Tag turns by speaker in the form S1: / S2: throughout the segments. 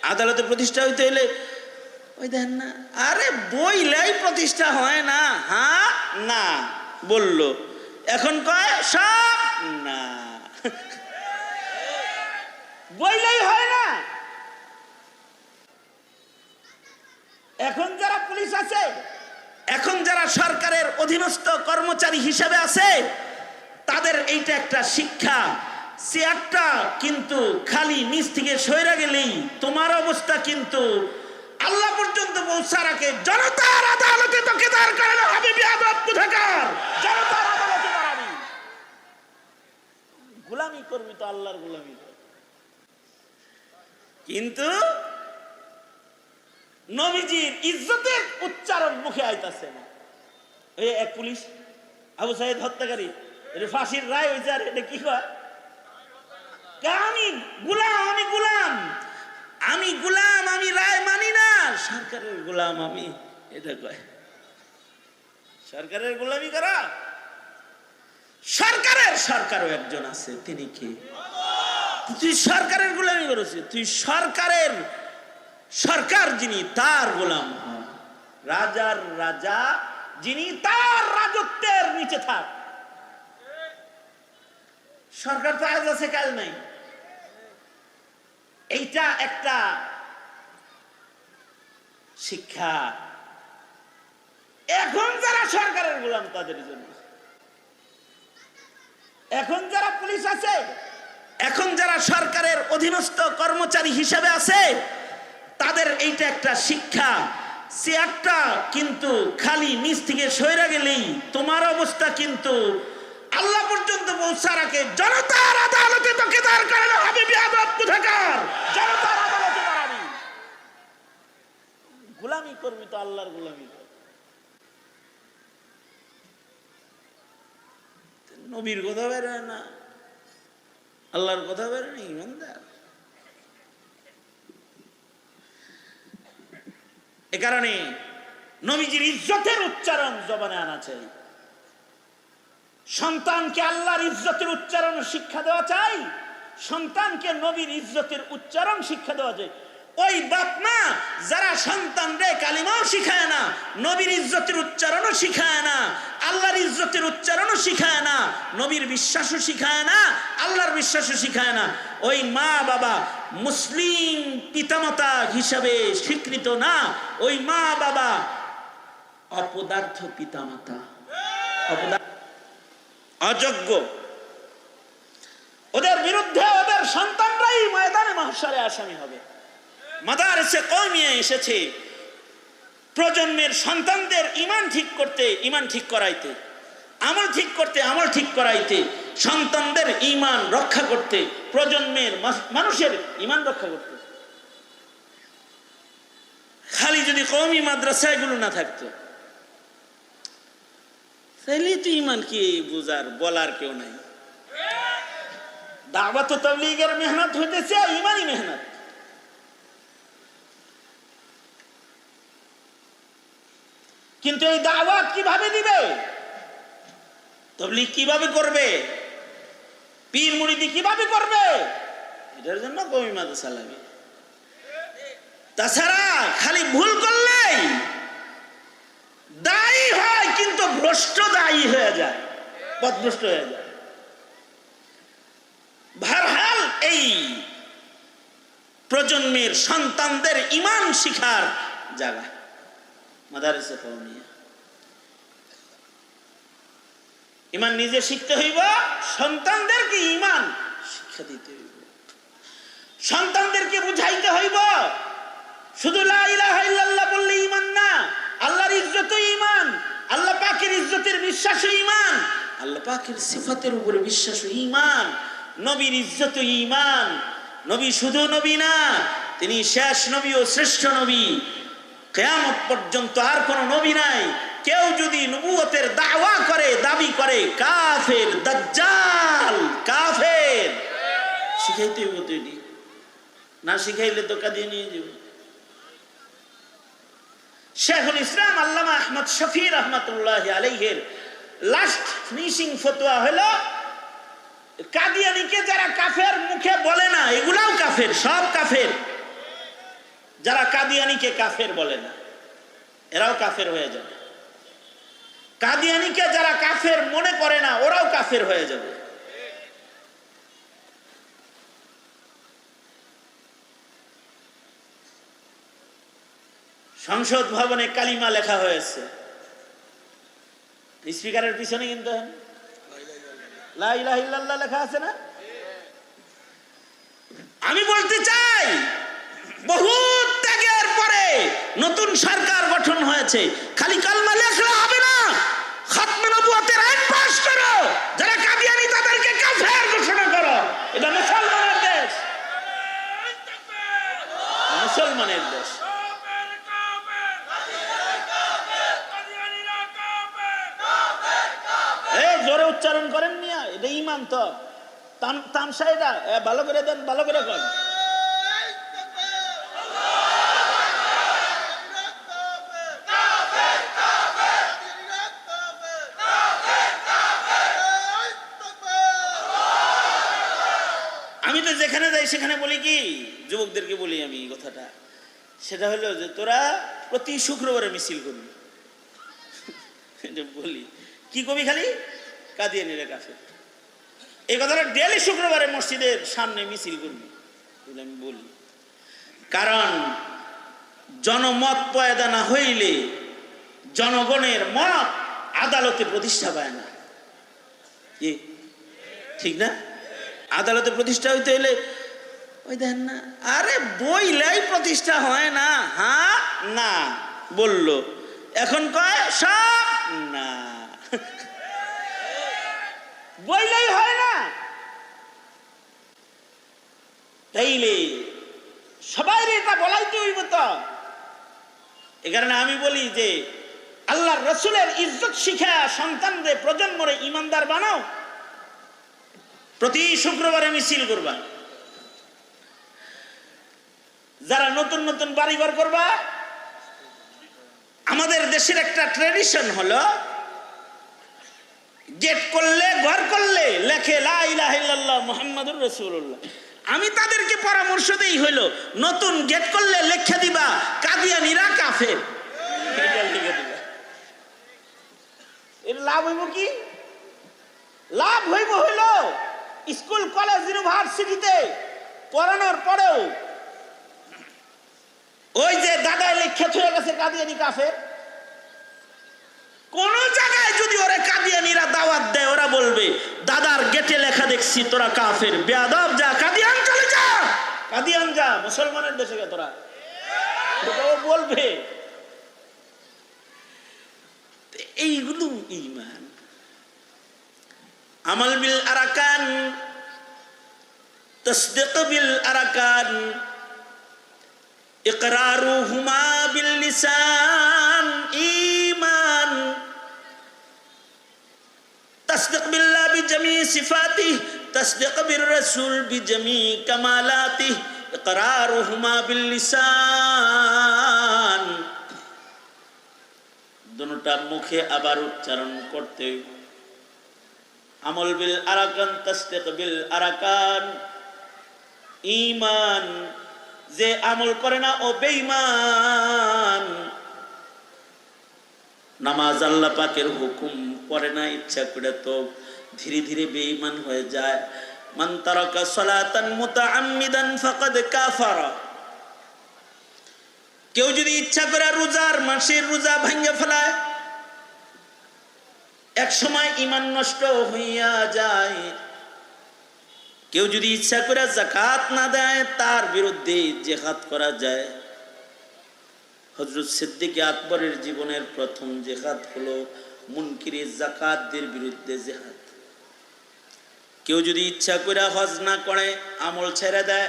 S1: আদালতে প্রতিষ্ঠা হইতে হইলে ওই দেখেন না, আরে বইলাই প্রতিষ্ঠা হয় না। হ্যাঁ না বলল, এখন কয় সব না, বইলাই হয় না। এখন যারা পুলিশ আছে, এখন যারা সরকারের অধীনস্থ কর্মচারী হিসেবে আছে, তাদের এইটা একটা শিক্ষা। চেয়ারটা কিন্তু খালি নিচ থেকে সইরা গেলেই তোমার অবস্থা কিন্তু আল্লাহ পর্যন্ত পৌঁছার আগে জনতার আদালতে তোকে দাঁড় করানো হবে। বিয়াদব কোথাকার, জনতার আদালতে দাঁড়াবি, গোলামি করবি তো আল্লাহর গোলামি। কিন্তু নবীজির ইজ্জতের উচ্চারণ মুখে আইতাছে না। এই এক পুলিশ আবু সাইদ হত্যাকারী, এটা ফাঁসির রায় হয়েছে, আর এটা কি কয়, আমি গোলাম, আমি গোলাম, আমি গোলাম, আমি রায় মানি না, সরকারের গোলাম আমি, এটা কয়। সরকারের গোলামি করা, সরকারও একজন আছে, তিনি কি? তুই সরকারের গোলামি করেছিস, তুই সরকার যিনি তার গোলাম হ, রাজার রাজা যিনি তার রাজত্বের নিচে থাক। সরকার তো আজ আছে কাল নাই, এইটা একটা শিক্ষা। এখন যারা সরকারের গোলাম তাদের জন্য, এখন যারা পুলিশ আছে, এখন যারা সরকারের অধীনস্থ কর্মচারী হিসেবে আছে, তাদের এইটা একটা শিক্ষা। চেয়ারটা কিন্তু খালি নিচ থেকে সইরা গেলেই তোমার অবস্থা কিন্তু আল্লাহ পর্যন্ত পৌঁছার আগে জনতার আদালতে তোকে দাঁড় করানো হবে। বিয়াদব কোথাকার, জনতার আদালতে দাঁড়াবি, গোলামি করবি তো আল্লাহর গোলামি। নবীর কথা বেরোয় না, আল্লাহর কথা বেরোয় না, ইমানদার। এ কারণে নবীজির ইজ্জতের উচ্চারণ জবানে আনা চাই। সন্তানকে আল্লাহর ইজ্জতের উচ্চারণ শিক্ষা দেওয়া চাই, সন্তানকে নবীর ইজ্জতের উচ্চারণ শিক্ষা দেওয়া যায়। ওই বাপ মা যারা সন্তানরে কালিমাও শিখায় না, নবীর ইজ্জতের উচ্চারণও শিখায় না, আল্লাহর ইজ্জতের উচ্চারণও শিখায় না, নবীর বিশ্বাসও শিখায় না, আল্লাহর বিশ্বাসও শিখায় না, ওই মা বাবা মুসলিম পিতামাতা হিসাবে স্বীকৃত না। ওই মা বাবা অপদার্থ পিতামাতা, অযোগ্য। ওদের বিরুদ্ধে ওদের সন্তানরাই ময়দানে মাহশারে আসামি হবে। মাদারিসে কওমিয়া এসেছে প্রজন্মের সন্তানদের ঈমান ঠিক করতে, ঈমান ঠিক করাইতে, আমল ঠিক করতে, আমল ঠিক করাইতে, সন্তানদের ঈমান রক্ষা করতে, প্রজন্মের মানুষের ঈমান রক্ষা করতে। খালি যদি কওমি মাদ্রাসা এগুলো না থাকতো, তাহলে তো ঈমান কি বুঝার বলার কেউ নাই। দাওয়াত ও তাবলীগের মেহনত হইতেছে ঈমানি মেহনত। কিন্তু এই দাওয়াত কিভাবে দিবে, তাবলীগ কিভাবে করবে, পীর মুরিদি কিভাবে করবে, এটার জন্য কওমি মাদ্রাসা লাগে। তাছাড়া খালি ভুল করলেই দায়ী হয়, কিন্তু ভ্রষ্ট দায়ী হয়ে যায়, পথভ্রষ্ট হয়ে যায়। বহরহাল এই প্রজন্মের সন্তানদের ঈমান শিখার জায়গা মাদারিসে কওমিয়া। ঈমান নিজে শিখতে হইব, সন্তানদেরকে ঈমান শিক্ষা দিতে হইব, সন্তানদেরকে বুঝাইতে হইব। শুধু লা ইলাহা ইল্লাল্লাহ বললে ঈমান না, আল্লাহর ইজ্জত ঈমান, আল্লাহ পাকের ইজ্জতের বিশ্বাস ঈমান, আল্লাহ পাকের সিফাতের উপরে বিশ্বাস ঈমান, নবীর ইজ্জত ঈমান। নবী শুধু নবী না, তিনি শেষ নবী ও শ্রেষ্ঠ নবী। কিয়ামত পর্যন্ত আর কোন নবী নাই। কেউ যদি নবুয়তের দাওয়া করে, দাবি করে, কাফের, দাজ্জাল, কাফের। শিখাইতে হইব তৈরি, না শিখাইলে তো কাঁদিয়ে নিয়ে যাব। শেখুল ইসলাম আল্লামা আহমদ শফি রহমাতুল্লাহ আলাইহির লাস্ট ফিনিশিং ফতোয়া হলো, কাদিয়ানীকে যারা কাফের মুখে বলে না, এগুলাও কাফের, সব কাফের। যারা কাদিয়ানীকে কাফের বলে না, এরাও কাফের হয়ে যাবে। কাদিয়ানীকে যারা কাফের মনে করে না, ওরাও কাফের হয়ে যাবে। সংসদ ভবনে কালিমা লেখা হয়েছে, স্পিকারের পিছনে কিন্তু লা ইলাহা ইল্লাল্লাহ লেখা আছে না? আমি বলতে চাই, বহু ত্যাগের পরে নতুন সরকার গঠন হয়েছে, খালি কালমা লেখলে হবে না, খাতমে নবুয়তের আইন পাস করো, যারা কাদিয়ানী তাদেরকে কাফের ঘোষণা করো। এটা মুসলমানের দেশ, মুসলমানের দেশ। জোরে উচ্চারণ করেন মিয়া, এটা ঈমান। তো তামসা এটা ভালো করে দেন, ভালো করে করেন। আমি তো যেখানে যাই সেখানে বলি কি, যুবকদেরকে বলি আমি কথাটা, সেটা হলো যে তোরা প্রতি শুক্রবারে মিছিল করবি। বলি কি কবি, খালি কাদিয়ানীরা কাফের, এই কথাটা ডেলি শুক্রবারে মসজিদের সামনে মিছিল করবি, আমি বলি। কারণ জনমত পয়দা না হইলে জনগণের মত আদালতে প্রতিষ্ঠা পায় না, ঠিক না? আদালতে প্রতিষ্ঠা হইতে হইলে ওই দেখেন না, আরে বইলাই প্রতিষ্ঠা হয় না। হ্যাঁ না বললো, এখন কয় সব না, বইলাই হয় না। তাইলে সবাই এটা বলাইতে হইব। তো এ কারণে আমি বলি যে আল্লাহর রসুলের ইজ্জত শিখা সন্তানদের প্রজন্মরে ইমানদার বানাও, প্রতি শুক্রবারে মিছিল করবা। যারা নতুন নতুন বাড়িঘর করবা, আমাদের দেশের একটা ট্রেডিশন হলো গেট করলে, ঘর করলে লেখে লা ইলাহা ইল্লাল্লাহ মুহাম্মাদুর রাসূলুল্লাহ। আমি তাদেরকে পরামর্শ দেই হইলো, নতুন গেট করলে লেখা দিবা কাদিয়ানীরা কাফের, এটা লিখে দিবা। এর লাভ হইব কি? লাভ হইব হইলো স্কুল কলেজ ইউনিভার্সিটিতে পড়ানোর পরেও ওই যে দাদায় লেখা হয়ে গেছে কাদিয়ানী কাফের, কোন জায়গায় যদি ওরা কাদিয়ানীরা দাওয়াত দেয়, ওরা বলবে দাদার গেটে লেখা দেখছি তোরা কাফের, বেয়াদব, যা কাদিয়ান চলে যা, কাদিয়ান যা, মুসলমানের দেশে গে তোরা, ও বলবে। এইগুলো ঈমান। আমাল বিল আরাকান, তাসদীক বিল আরাকান, ইকরারুহুমা বিল লিসান ঈমান, তাসদীক বিল্লাহ বিজামি সিফাতিহি, তাসদীক বির রাসূল বিজামি কামালাতিহি, ইকরারুহুমা বিল লিসান। দুটোটা মুখে আবার উচ্চারণ করতে হইব। আমল বিল আরাকান, তাসদীক বিল আরাকান, ঈমান। যে আমল করে না ও বেঈমান। নামাজ আল্লাহ পাকের হুকুম পড়ে না ইচ্ছা করে, তো ধীরে ধীরে বেঈমান হয়ে যায়। মান তারাকা সালাতান মুতাআম্মিদান ফাকাদ কাফারা। কেউ যদি ইচ্ছা করে রোজার মাসের রোজা ভাঙ্গে ফেলায়, এক সময় ঈমান নষ্ট হইয়া যায়। কেউ যদি ইচ্ছা করে যাকাত না দেয়, তার বিরুদ্ধে জিহাদ করা যায়। হযরত সিদ্দিক আকবরের জীবনের প্রথম জিহাদ হলো মুনকিরে যাকাতদের বিরুদ্ধে জিহাদ। কেউ যদি ইচ্ছা করে হজ না করে, আমল ছেড়ে দেয়,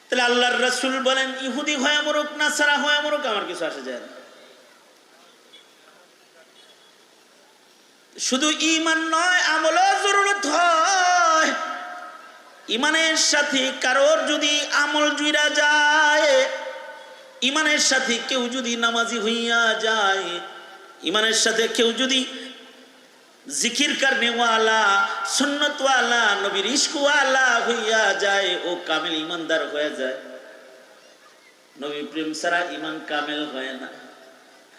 S1: তাহলে আল্লাহর রাসূল বলেন ইহুদি হয়ে মরুক, নাসারা হয়ে মরুক, আমার কিছু আসে যায় না। শুধু ঈমান নয়, আমলও জরুরত হয়। ঈমানের সাথে কারোর যদি আমল জুইরা যায়, ঈমানের সাথে কেউ যদি নামাজি হইয়া যায়, ঈমানের সাথে কেউ যদি জিকির করনেওয়ালা, সুন্নতওয়ালা, নবীর ইশকওয়ালা হইয়া যায়, ও কামিল ঈমানদার হয়ে যায়। নবী প্রেম ছাড়া ঈমান কামেল হয় না।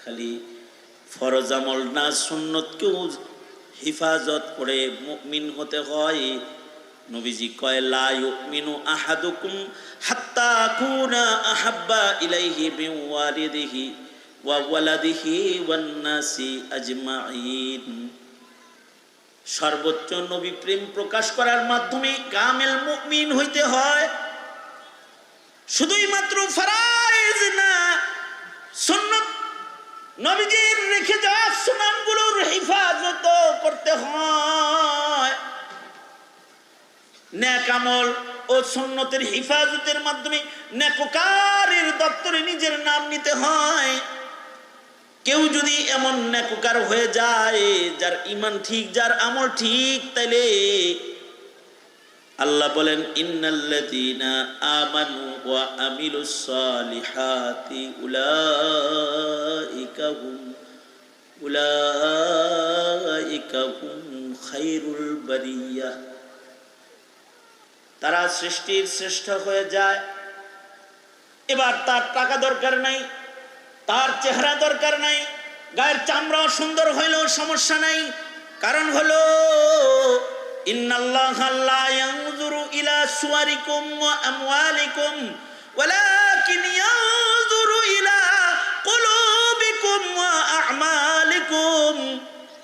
S1: খালি ফরজ আমল না, সুন্নতকেও হিফাজত করে মুমিন হতে হয়। নবীজি কয় লা ইউমিনু আহাদুকুম হাত্তা আকুনা আহাব্বা ইলাইহি মিন ওয়ালিদিহি ওয়া ওয়ালাদিহি ওয়ান নাসি আজমাইন। সর্বোচ্চ নবী প্রেম প্রকাশ করার মাধ্যমে কামেল মুমিন হইতে হয়। শুধুই মাত্র ফরজ না, সুন্নাত নবীজির রেখে যাওয়া সুনানগুলোর হিফাজত করতে হয়। নেক আমল ও সুন্নতের হিফাজতের মাধ্যমে নেককারের দপ্তরে নিজের নাম নিতে হয়। কেউ যদি এমন নেককার হয়ে যায় যার ঈমান ঠিক, যার আমল ঠিক, তাইলে আল্লাহ বলেন ইন্নাল্লাযীনা আমানু ওয়া আমিলুস সালিহাতি উলাইকা হুম খায়রুল বারিয়াহ। তারা সৃষ্টির শ্রেষ্ঠ হয়ে যায়। এবার তার টাকা দরকার নাই, তার চেহারা দরকার নাই, গায়ের চামড়া সুন্দর হইলেও সমস্যা নাই। কারণ হলো ইন্নাল্লাহা লা ইয়ানজুরু ইলা সুওয়ারিকুম ওয়া আমওয়ালিকুম ওয়ালাকিন ইয়ানজুরু ইলা কুলুবিকুম ওয়া আ'মালিকুম।